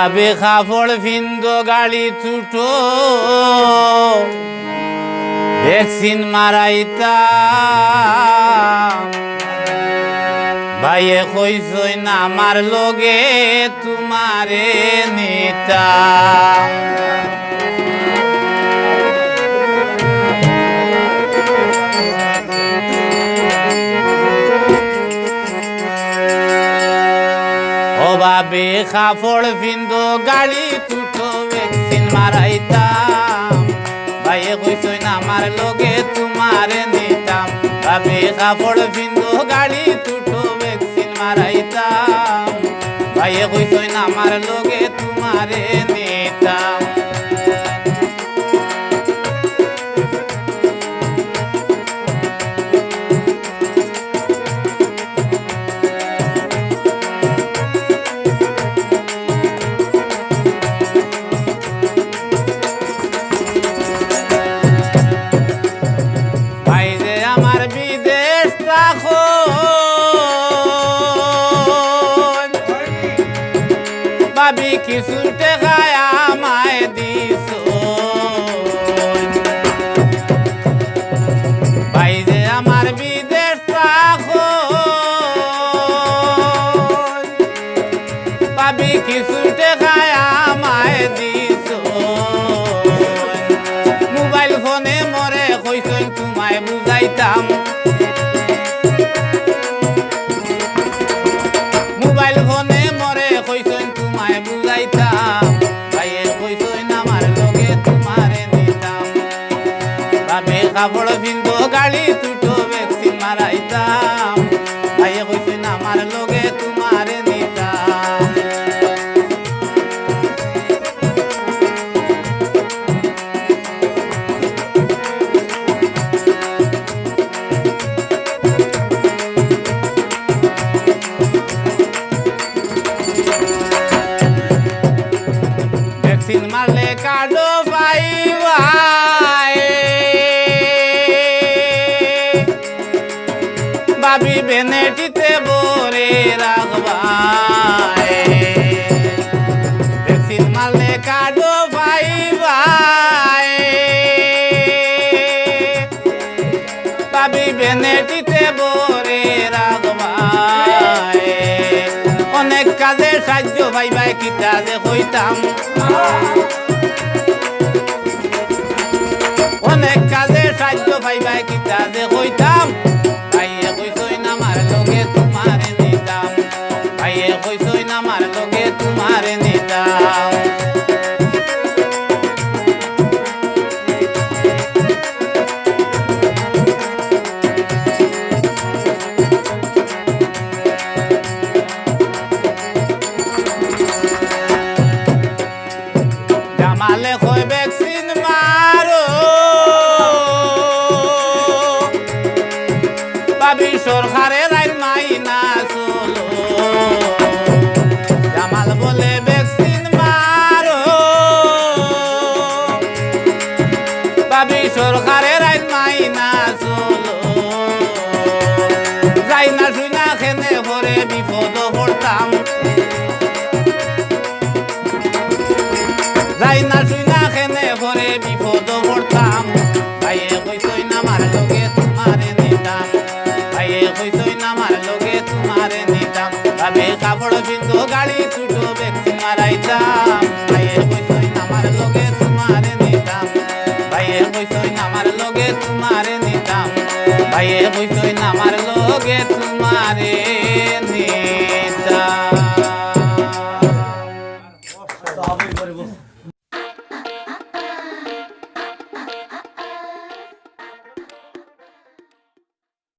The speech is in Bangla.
বাবে কাপড় ফিন্দ গাড়ি ছুটো ভ্যাকসিন মারাইতা ভাইয়ে কইছই না আমার লগে তোমারে নিতা ও বাবে কাপড় ফিন্দ গাড়ি ছুটো ভ্যাকসিন মারাইতাম ভাইয়ে কইছই না আমার লগে তোমারে নিতাম বাবে কাপড় ফিন্দ গাড়ি ছুটো ভ্যাকসিন মারাইতাম ভাইয়ে কইছই না আমার লগে তোমারে নিতাম ভাবি কিছু টাকায় আমায় দিস ভাই যে আমার বিদেশ থাকো ভাবি কিছু টাকায় আমায় দিস মোবাইল ফোনে মরে কইছই তোমায় বুঝাইতাম মোবাইল ফোনে মরে কইছই তোমায় বুঝাইতাম ভাইয়ে কইছই না আমার লগে তোমারে নিতাম বাবে কাপড় ফিন্দ গাড়ি ছুটো ভ্যাকসিন মারাইতাম ভাইয়ে কইছই না আমার লগে তোমারে নিতাম ভ্যাকসিন মারলে কার্ডো পাইবাই ভাবি বেনেটিতে বরে রাখবাই ভ্যাকসিন মারলে কার্ডো পাইবাই ভাবি বেনেটিতে বরে রাখবাই অনেক কাজে সাহায্য পাইবাই কিতা যে কইতাম অনেক কাজে সাহায্য পাইবাই কিতা যে কইতাম ভাইয়ে কইছই না আমার লগে তোমারে নিতাম ভাইয়ে কইছই না আমার লগে তোমারে নিতাম জামালে কই ভ্যাকসিন মারো ভাবি সরকারের আইন মাইনা চলো জামাল বলে ভ্যাকসিন মারো ভাবি সরকারের আইন মাইনা চলো যাই না শুই না খেনে ভরে বিপদ পড়তাম যাই না শুই না খেনে ভরে বিপদ পড়তাম ভাইয়ে কইছই না আমার লগে তোমারে নিতাম ভাইয়ে কইছই না আমার লগে তোমারে নিতাম ভাবে কাপড় ফিন্দ গাড়ি ছুটো ভ্যাকসিন মারাইতাম ভাইয়ে কইছই না আমার লগে তোমারে নিতাম ভাইয়ে কইছই না আমার লগে তোমারে নিতাম ভাইয়ে কইছই না আমার লগে তোমারে নিতাম